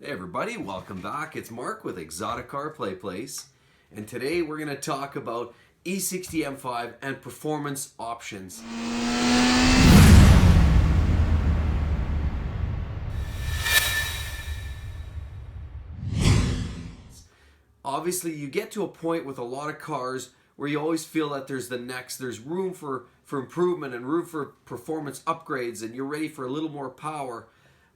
Hey everybody, welcome back. It's Mark with ExoticCarplayplace, and today we're going to talk about E60 M5 and performance options. Obviously, you get to a point with a lot of cars where you always feel that there's room for improvement and room for performance upgrades, and you're ready for a little more power.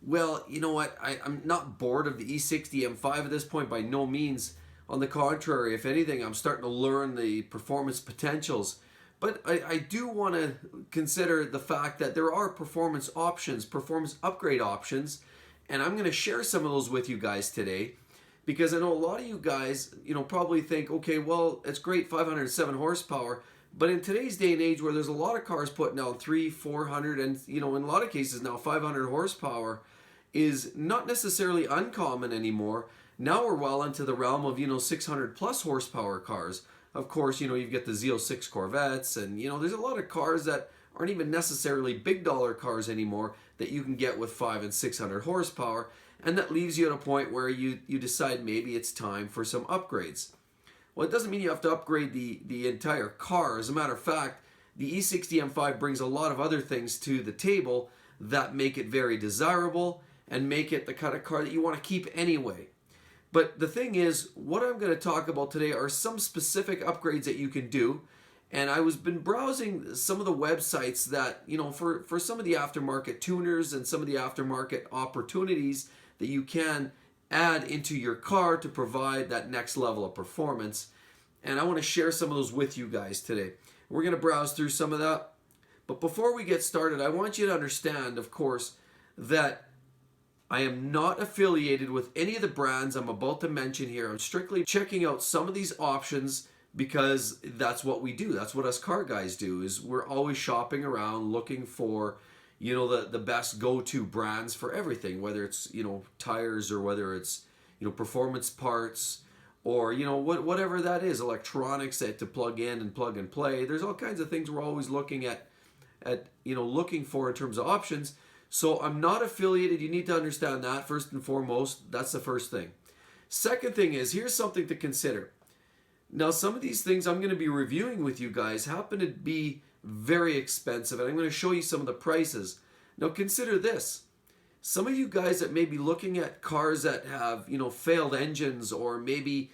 Well, you know what? I'm not bored of the E60 M5 at this point, by no means. On the contrary, if anything, I'm starting to learn the performance potentials. But I do want to consider the fact that there are performance options, performance upgrade options, and I'm going to share some of those with you guys today. Because I know a lot of you guys, probably think, okay, well, it's great, 507 horsepower, but in today's day and age where there's a lot of cars putting out 300, 400, and in a lot of cases now 500 horsepower is not necessarily uncommon anymore. Now we're well into the realm of 600 plus horsepower cars. Of course, you've got the Z06 Corvettes, and there's a lot of cars that aren't even necessarily big dollar cars anymore that you can get with 500 and 600 horsepower, and that leaves you at a point where you decide maybe it's time for some upgrades. Well, it doesn't mean you have to upgrade the entire car. As a matter of fact, the E60 M5 brings a lot of other things to the table that make it very desirable and make it the kind of car that you want to keep anyway. But the thing is, what I'm going to talk about today are some specific upgrades that you can do. And I was been browsing some of the websites that, for some of the aftermarket tuners and some of the aftermarket opportunities that you can add into your car to provide that next level of performance. And I want to share some of those with you guys today. We're going to browse through some of that. But before we get started, I want you to understand, of course, that I am not affiliated with any of the brands I'm about to mention here. I'm strictly checking out some of these options because that's what we do. That's what us car guys do, is we're always shopping around looking for the best go-to brands for everything, whether it's tires or whether it's performance parts or whatever that is, electronics to plug in and plug and play. There's all kinds of things we're always looking at looking for in terms of options. So I'm not affiliated. You need to understand that first and foremost. That's the first thing. Second thing is, here's something to consider. Now, some of these things I'm going to be reviewing with you guys happen to be very expensive, and I'm going to show you some of the prices. Now, consider this. Some of you guys that may be looking at cars that have, failed engines or maybe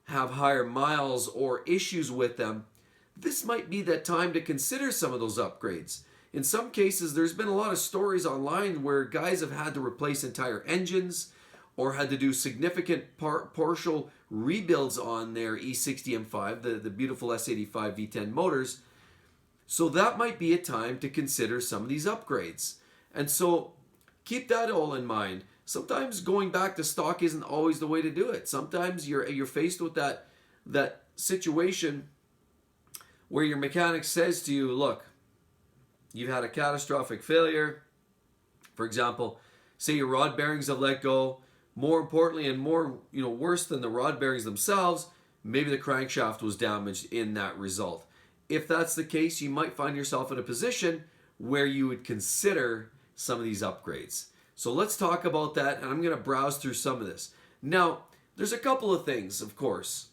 have higher miles or issues with them, this might be that time to consider some of those upgrades. In some cases, there's been a lot of stories online where guys have had to replace entire engines or had to do significant partial rebuilds on their E60 M5, the beautiful S85 V10 motors. So that might be a time to consider some of these upgrades. And so keep that all in mind. Sometimes going back to stock isn't always the way to do it. Sometimes you're faced with that situation where your mechanic says to you, look, you've had a catastrophic failure. For example, say your rod bearings have let go. More importantly, and more worse than the rod bearings themselves, maybe the crankshaft was damaged in that result. If that's the case, you might find yourself in a position where you would consider some of these upgrades. So let's talk about that, and I'm going to browse through some of this. Now, there's a couple of things, of course.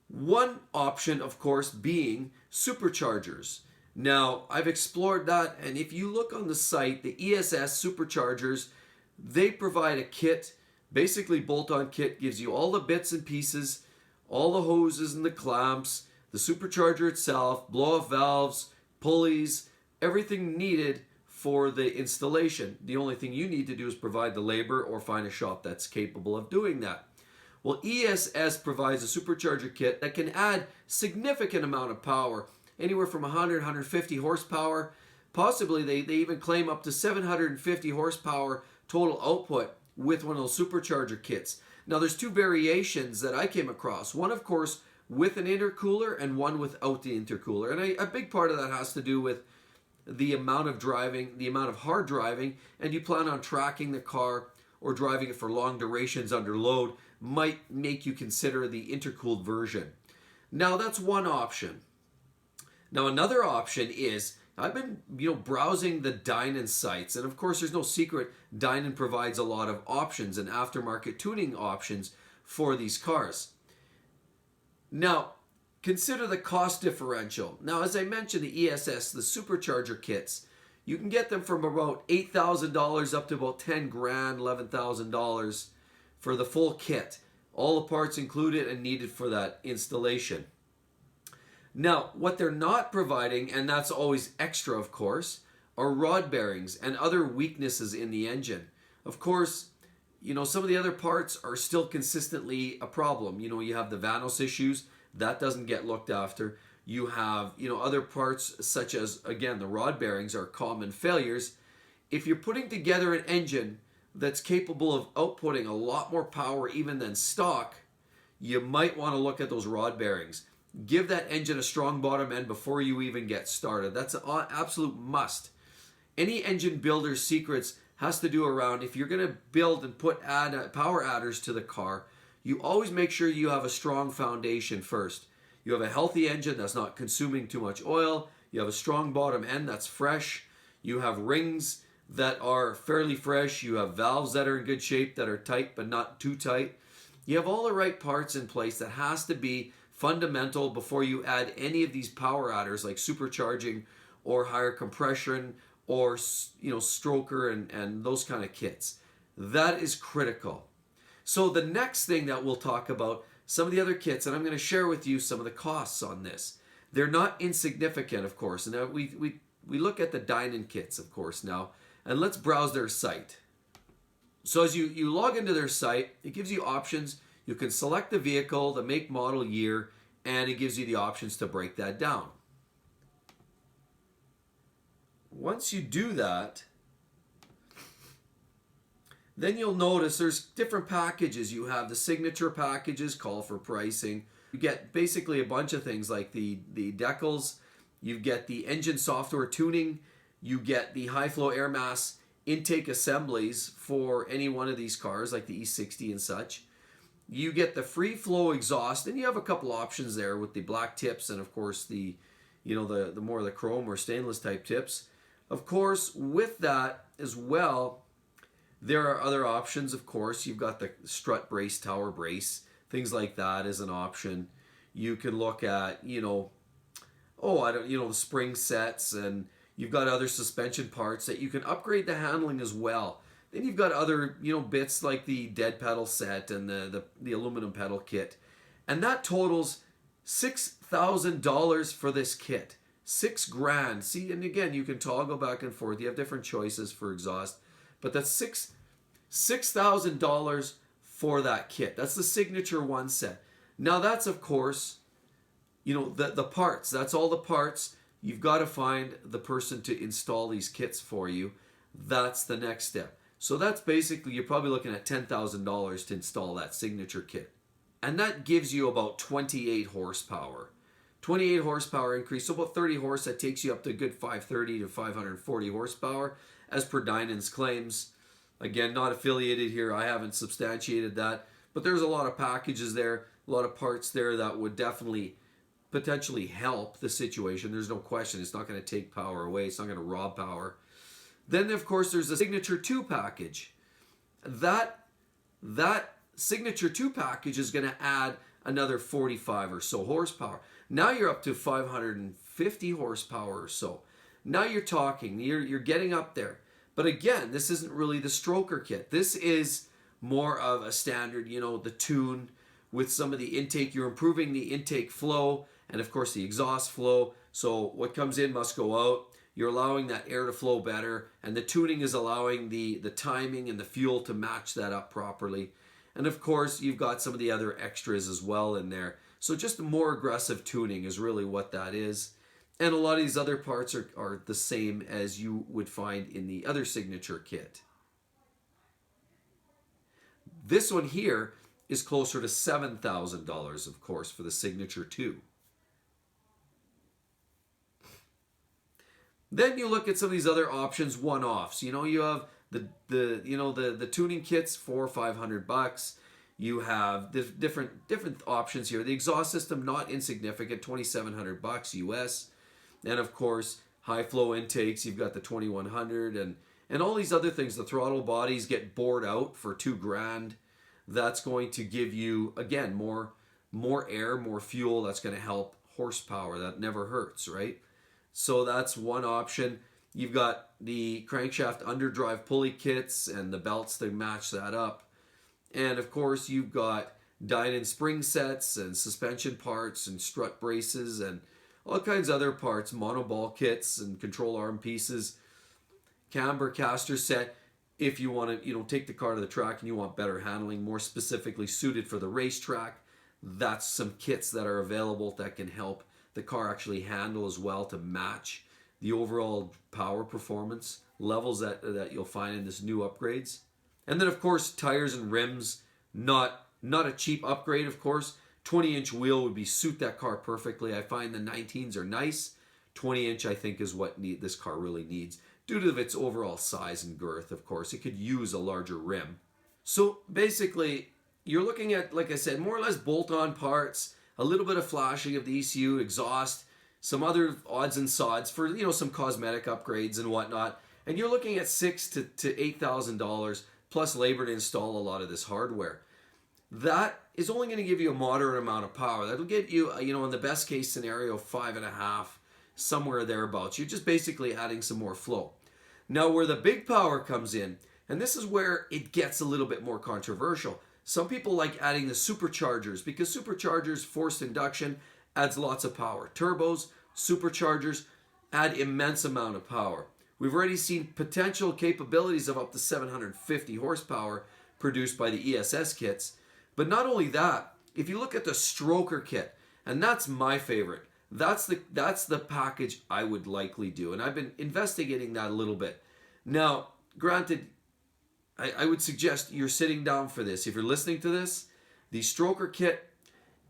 One option, of course, being superchargers. Now, I've explored that, and if you look on the site, the ESS Superchargers, they provide a kit, basically bolt-on kit, gives you all the bits and pieces, all the hoses and the clamps, the supercharger itself, blow-off valves, pulleys, everything needed for the installation. The only thing you need to do is provide the labor or find a shop that's capable of doing that. Well, ESS provides a supercharger kit that can add significant amount of power, anywhere from 100, 150 horsepower. Possibly they even claim up to 750 horsepower total output with one of those supercharger kits. Now, there's two variations that I came across. One, of course, with an intercooler and one without the intercooler. And a big part of that has to do with the amount of driving, the amount of hard driving, and you plan on tracking the car or driving it for long durations under load, might make you consider the intercooled version. Now, that's one option. Now, another option is I've been, browsing the Dinan sites, and of course, there's no secret. Dinan provides a lot of options and aftermarket tuning options for these cars. Now, consider the cost differential. Now, as I mentioned, the ESS, the supercharger kits, you can get them from about $8,000 up to about $10 grand, $11,000 for the full kit. All the parts included and needed for that installation. Now, what they're not providing, and that's always extra, of course, are rod bearings and other weaknesses in the engine. Of course, some of the other parts are still consistently a problem. You have the Vanos issues. That doesn't get looked after. You have, other parts such as, again, the rod bearings are common failures. If you're putting together an engine that's capable of outputting a lot more power even than stock, you might want to look at those rod bearings. Give that engine a strong bottom end before you even get started. That's an absolute must. Any engine builder's secrets has to do around, if you're going to build and put power adders to the car, you always make sure you have a strong foundation first. You have a healthy engine that's not consuming too much oil. You have a strong bottom end that's fresh. You have rings that are fairly fresh. You have valves that are in good shape, that are tight but not too tight. You have all the right parts in place. That has to be fundamental before you add any of these power adders like supercharging or higher compression or stroker and those kind of kits. That is critical. So the next thing that we'll talk about, some of the other kits, and I'm going to share with you some of the costs on this. They're not insignificant, of course. And now we look at the Dinan kits, of course, now, and let's browse their site. So as you log into their site, it gives you options. You can select the vehicle, the make, model, year, and it gives you the options to break that down. Once you do that, then you'll notice there's different packages. You have the signature packages, call for pricing. You get basically a bunch of things like the decals. You get the engine software tuning. You get the high flow air mass intake assemblies for any one of these cars like the E60 and such. You get the free flow exhaust, and you have a couple options there with the black tips and of course the more of the chrome or stainless type tips. Of course, with that as well, there are other options. Of course, you've got the strut brace, tower brace, things like that as an option. You can look at, the spring sets, and you've got other suspension parts that you can upgrade the handling as well. Then you've got other, bits like the dead pedal set and the aluminum pedal kit. And that totals $6,000 for this kit. $6 grand. See, and again, you can toggle back and forth. You have different choices for exhaust. But that's $6,000 for that kit. That's the signature one set. Now that's, of course, the parts. That's all the parts. You've got to find the person to install these kits for you. That's the next step. So that's basically, you're probably looking at $10,000 to install that signature kit. And that gives you about 28 horsepower. 28 horsepower increase, so about 30 horse. That takes you up to a good 530 to 540 horsepower, as per Dinan's claims. Again, not affiliated here. I haven't substantiated that. But there's a lot of packages there, a lot of parts there that would definitely potentially help the situation. There's no question. It's not going to take power away. It's not going to rob power. Then, of course, there's the Signature 2 package. That Signature 2 package is going to add another 45 or so horsepower. Now you're up to 550 horsepower or so. Now you're talking, you're getting up there. But again, this isn't really the stroker kit. This is more of a standard, the tune with some of the intake. You're improving the intake flow and, of course, the exhaust flow. So what comes in must go out. You're allowing that air to flow better, and the tuning is allowing the timing and the fuel to match that up properly. And of course, you've got some of the other extras as well in there. So just more aggressive tuning is really what that is. And a lot of these other parts are the same as you would find in the other signature kit. This one here is closer to $7,000, of course, for the Signature 2. Then you look at some of these other options, one-offs. You have the tuning kits for $500. You have different options here. The exhaust system, not insignificant, $2,700 US. And of course, high flow intakes. You've got the 2100 and all these other things. The throttle bodies get bored out for $2,000. That's going to give you, again, more air, more fuel. That's going to help horsepower. That never hurts, right? So that's one option. You've got the crankshaft underdrive pulley kits and the belts to match that up. And of course, you've got Dinan spring sets and suspension parts and strut braces and all kinds of other parts, monoball kits and control arm pieces, camber caster set. If you want to, take the car to the track and you want better handling, more specifically suited for the racetrack, that's some kits that are available that can help the car actually handle as well to match the overall power performance levels that you'll find in this new upgrades. And then of course tires and rims, not a cheap upgrade, of course. 20-inch wheel would suit that car perfectly. I find the 19s are nice. 20-inch I think is what this car really needs due to its overall size and girth. Of course, it could use a larger rim. So basically, you're looking at, like I said, more or less bolt-on parts, a little bit of flashing of the ECU, exhaust, some other odds and sods for some cosmetic upgrades and whatnot. And you're looking at $6,000 to $8,000 plus labor to install a lot of this hardware. That is only going to give you a moderate amount of power. That'll get you, in the best case scenario, 5.5, somewhere thereabouts. You're just basically adding some more flow. Now, where the big power comes in, and this is where it gets a little bit more controversial. Some people like adding the superchargers because superchargers, forced induction, adds lots of power. Turbos, superchargers add immense amount of power. We've already seen potential capabilities of up to 750 horsepower produced by the ESS kits. But not only that, if you look at the stroker kit, and that's my favorite, that's the package I would likely do. And I've been investigating that a little bit. Now, granted, I would suggest you're sitting down for this. If you're listening to this, the stroker kit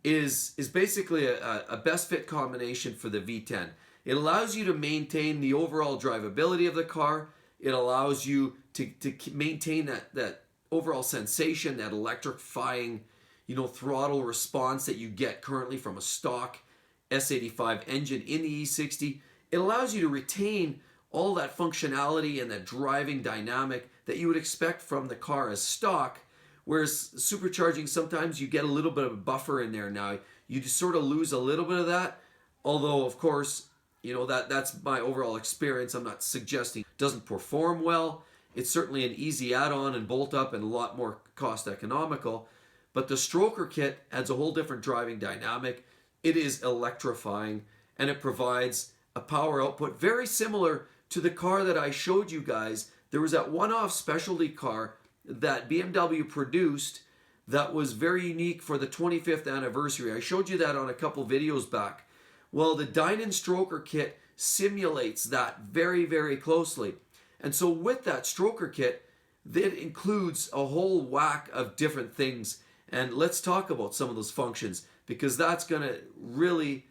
is basically a best fit combination for the V10. It allows you to maintain the overall drivability of the car. It allows you to maintain that overall sensation, that electrifying, throttle response that you get currently from a stock S85 engine in the E60. It allows you to retain all that functionality and that driving dynamic that you would expect from the car as stock, whereas supercharging, sometimes you get a little bit of a buffer in there now. You just sort of lose a little bit of that, although, of course, that's my overall experience. I'm not suggesting it doesn't perform well. It's certainly an easy add-on and bolt up and a lot more cost economical, but the stroker kit adds a whole different driving dynamic. It is electrifying, and it provides a power output very similar to the car that I showed you guys. There was that one-off specialty car that BMW produced that was very unique for the 25th anniversary. I showed you that on a couple videos back. Well, the Dinan stroker kit simulates that very, very closely. And so with that stroker kit, that includes a whole whack of different things. And let's talk about some of those functions, because that's going to really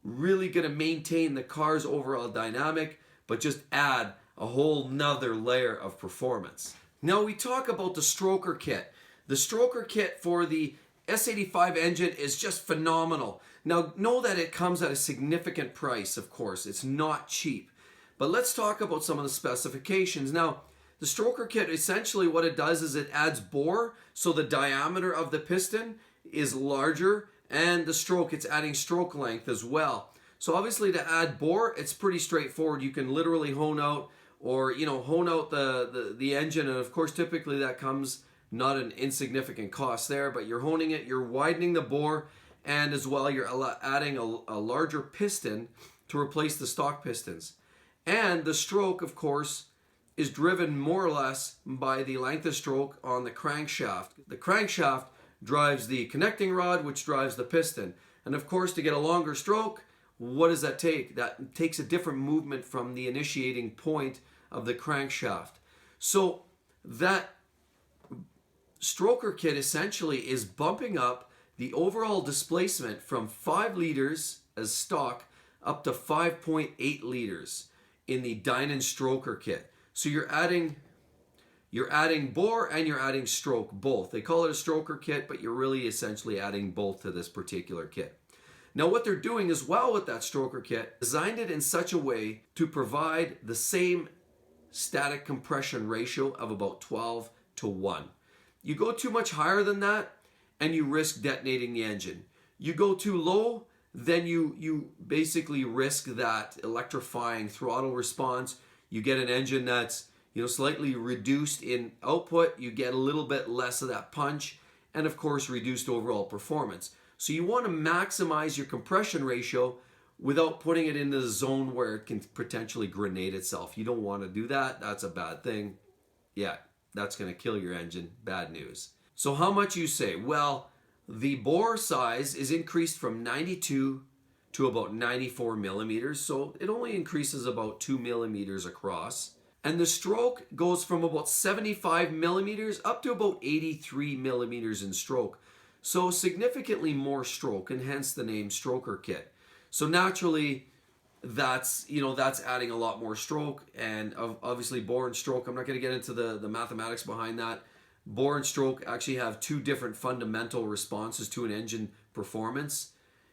going to maintain the car's overall dynamic, but just add a whole nother layer of performance. Now we talk about the stroker kit. The stroker kit for the S85 engine is just phenomenal. Now know that it comes at a significant price, of course. It's not cheap. But let's talk about some of the specifications. Now, the stroker kit, essentially what it does is it adds bore, so the diameter of the piston is larger, and the stroke, it's adding stroke length as well. So obviously to add bore, it's pretty straightforward. You can literally hone out the engine, and of course typically that comes not an insignificant cost there, but you're honing it, you're widening the bore, and as well you're adding a larger piston to replace the stock pistons. And the stroke, of course, is driven more or less by the length of stroke on the crankshaft. The crankshaft drives the connecting rod, which drives the piston. And of course, to get a longer stroke, what does that take? That takes a different movement from the initiating point of the crankshaft. So that stroker kit essentially is bumping up the overall displacement from 5 liters as stock up to 5.8 liters in the Dinan stroker kit. So you're adding bore and you're adding stroke, both. They call it a stroker kit, but you're really essentially adding both to this particular kit. Now what they're doing as well with that stroker kit, designed it in such a way to provide the same static compression ratio of about 12:1. You go too much higher than that and you risk detonating the engine. You go too low, then you basically risk that electrifying throttle response. You get an engine that's slightly reduced in output, you get a little bit less of that punch, and of course reduced overall performance. So you want to maximize your compression ratio without putting it in the zone where it can potentially grenade itself. You don't want to do that. That's a bad thing. Yeah, that's going to kill your engine. Bad news. So how much you say? Well, the bore size is increased from 92 to about 94 millimeters. So it only increases about 2 millimeters across. And the stroke goes from about 75 millimeters up to about 83 millimeters in stroke. So significantly more stroke, and hence the name stroker kit. So naturally, that's adding a lot more stroke, and obviously bore and stroke. I'm not going to get into the mathematics behind that. Bore and stroke actually have two different fundamental responses to an engine performance.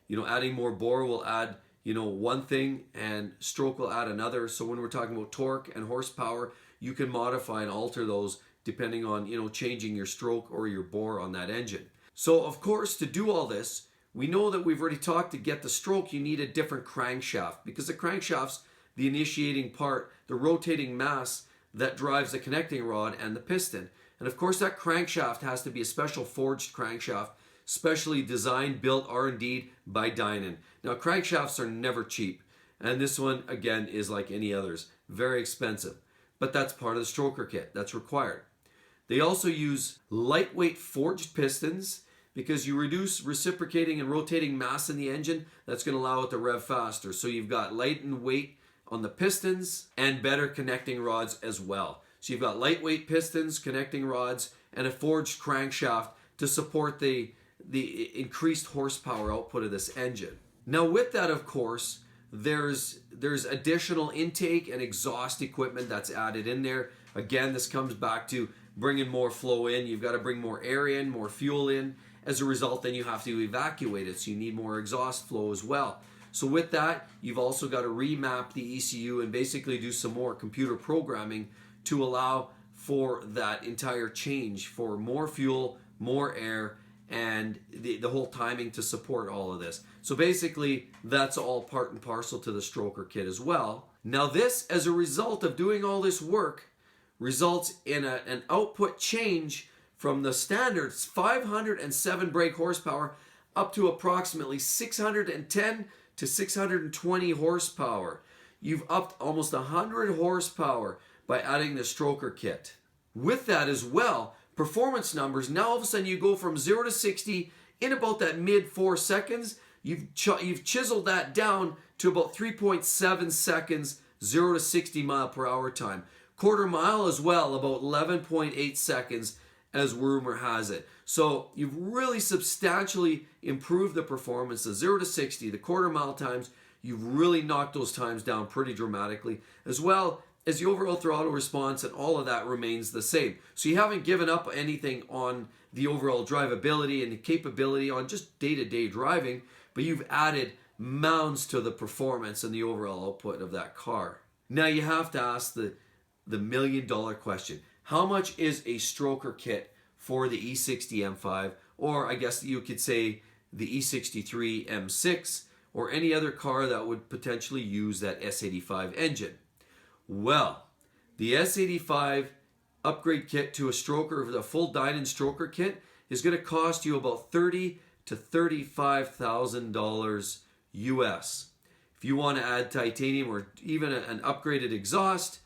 Adding more bore will add one thing, and stroke will add another. So when we're talking about torque and horsepower, you can modify and alter those depending on changing your stroke or your bore on that engine. So of course, to do all this, we know that we've already talked, to get the stroke you need a different crankshaft, because the crankshaft's the initiating part, the rotating mass that drives the connecting rod and the piston. And of course that crankshaft has to be a special forged crankshaft, specially designed, built, R&D'd by Dinan. Now crankshafts are never cheap, and this one again is like any others, very expensive, but that's part of the stroker kit, that's required. They also use lightweight forged pistons, because you reduce reciprocating and rotating mass in the engine. That's going to allow it to rev faster. So you've got light and weight on the pistons and better connecting rods as well. So you've got lightweight pistons, connecting rods, and a forged crankshaft to support the increased horsepower output of this engine. Now with that, of course, there's additional intake and exhaust equipment that's added in there. Again, this comes back to bringing more flow in. You've got to bring more air in, more fuel in. As a result, then you have to evacuate it, so you need more exhaust flow as well. So with that, you've also got to remap the ECU and basically do some more computer programming to allow for that entire change, for more fuel, more air, and the whole timing to support all of this. So basically, that's all part and parcel to the stroker kit as well. Now this, as a result of doing all this work, results in an output change from the standard 507 brake horsepower up to approximately 610 to 620 horsepower. You've upped almost 100 horsepower by adding the stroker kit. With that as well, performance numbers, now all of a sudden you go from 0 to 60 in about that mid 4 seconds. You've chiseled that down to about 3.7 seconds, 0 to 60 mile per hour time. Quarter mile as well, about 11.8 seconds as rumor has it. So you've really substantially improved the performance, the 0 to 60, the quarter mile times. You've really knocked those times down pretty dramatically, as well as the overall throttle response, and all of that remains the same. So you haven't given up anything on the overall drivability and the capability on just day-to-day driving, but you've added mounds to the performance and the overall output of that car. Now you have to ask the million-dollar question. How much is a stroker kit for the E60 M5, or I guess you could say the E63 M6, or any other car that would potentially use that S85 engine? Well, the S85 upgrade kit to a stroker, the full Dinan stroker kit, is going to cost you about $30,000 to $35,000 US. If you want to add titanium or even an upgraded exhaust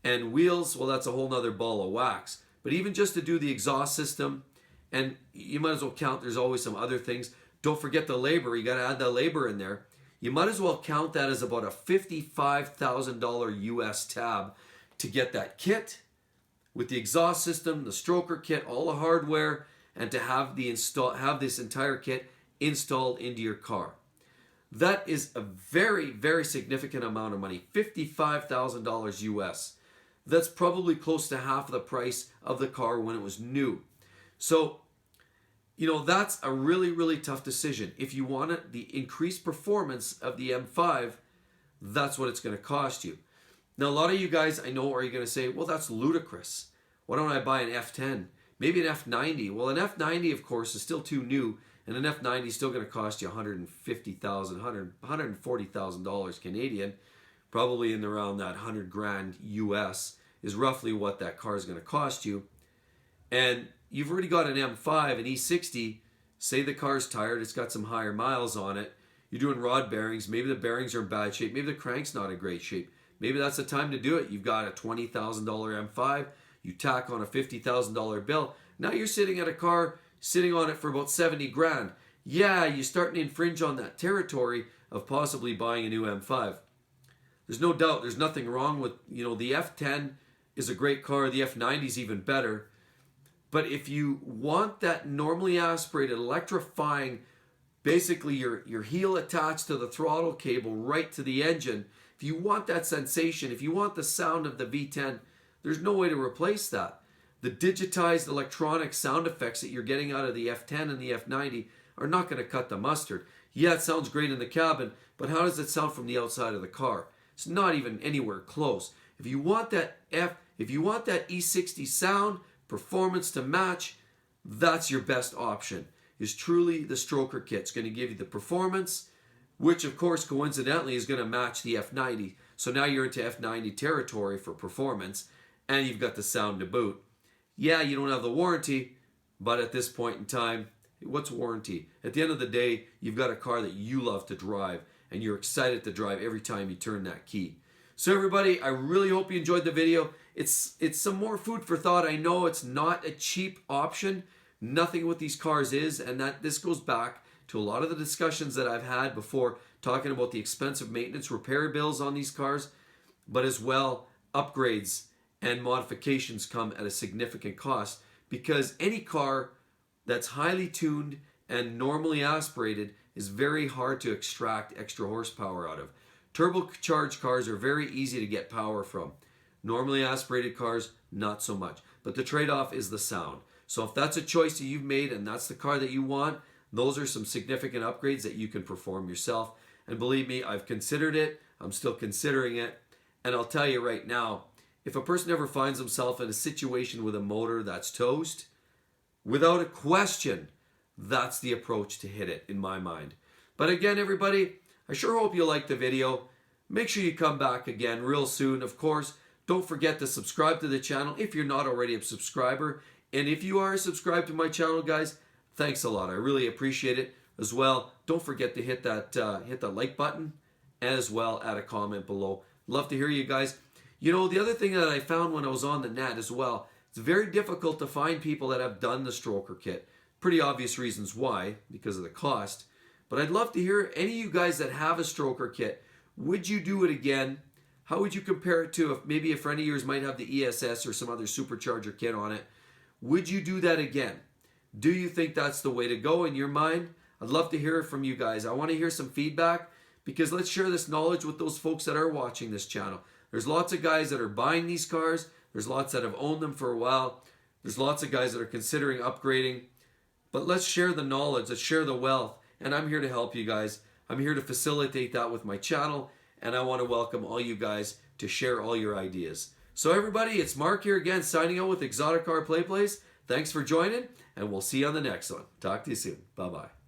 and wheels, well, that's a whole nother ball of wax. But even just to do the exhaust system, and you might as well count, there's always some other things. Don't forget the labor, you got to add the labor in there. You might as well count that as about a $55,000 US tab to get that kit with the exhaust system, the stroker kit, all the hardware, and to have this entire kit installed into your car. That is a very, very significant amount of money, $55,000 US. That's probably close to half the price of the car when it was new. So you know, that's a really, really tough decision. If you want the increased performance of the M5, that's what it's going to cost you. Now, a lot of you guys I know are going to say, well, that's ludicrous. Why don't I buy an F10? Maybe an F90. Well, an F90, of course, is still too new, and an F90 is still going to cost you $150,000, $140,000 Canadian, probably in around that 100 grand US is roughly what that car is going to cost you. And you've already got an M5, an E60. Say the car's tired, it's got some higher miles on it. You're doing rod bearings. Maybe the bearings are in bad shape. Maybe the crank's not in great shape. Maybe that's the time to do it. You've got a $20,000 M5. You tack on a $50,000 bill. Now you're sitting at a car, sitting on it for about 70 grand. Yeah, you're starting to infringe on that territory of possibly buying a new M5. There's no doubt, there's nothing wrong with, you know, the F10 is a great car. The F90 is even better. But if you want that normally aspirated, electrifying, basically your heel attached to the throttle cable right to the engine, if you want that sensation, if you want the sound of the V10, there's no way to replace that. The digitized electronic sound effects that you're getting out of the F10 and the F90 are not going to cut the mustard. Yeah, it sounds great in the cabin, but how does it sound from the outside of the car? It's not even anywhere close. If you want that E60 sound, performance to match, that's your best option. Is truly the stroker kit. It's going to give you the performance, which of course coincidentally is going to match the F90. So now you're into F90 territory for performance, and you've got the sound to boot. Yeah, you don't have the warranty, but at this point in time, what's warranty? At the end of the day, you've got a car that you love to drive, and you're excited to drive every time you turn that key. So everybody, I really hope you enjoyed the video. It's some more food for thought. I know it's not a cheap option. Nothing with these cars is, and that this goes back to a lot of the discussions that I've had before talking about the expensive maintenance repair bills on these cars, but as well upgrades and modifications come at a significant cost, because any car that's highly tuned and normally aspirated is very hard to extract extra horsepower out of. Turbocharged cars are very easy to get power from. Normally aspirated cars, not so much. But the trade-off is the sound. So if that's a choice that you've made and that's the car that you want, those are some significant upgrades that you can perform yourself. And believe me, I've considered it. I'm still considering it. And I'll tell you right now, if a person ever finds himself in a situation with a motor that's toast, without a question, that's the approach to hit it in my mind. But again, everybody, I sure hope you liked the video. Make sure you come back again real soon. Of course, don't forget to subscribe to the channel if you're not already a subscriber. And if you are subscribed to my channel, guys, thanks a lot. I really appreciate it. As well, don't forget to hit that like button, as well add a comment below. Love to hear you guys. You know, the other thing that I found when I was on the net as well, it's very difficult to find people that have done the stroker kit. Pretty obvious reasons why, because of the cost. But I'd love to hear any of you guys that have a stroker kit. Would you do it again? How would you compare it to if maybe a friend of yours might have the ESS or some other supercharger kit on it? Would you do that again? Do you think that's the way to go in your mind? I'd love to hear it from you guys. I want to hear some feedback, because let's share this knowledge with those folks that are watching this channel. There's lots of guys that are buying these cars. There's lots that have owned them for a while. There's lots of guys that are considering upgrading. But let's share the knowledge. Let's share the wealth. And I'm here to help you guys. I'm here to facilitate that with my channel. And I want to welcome all you guys to share all your ideas. So everybody, it's Mark here again, signing out with Exotic Car Play Place. Thanks for joining, and we'll see you on the next one. Talk to you soon. Bye-bye.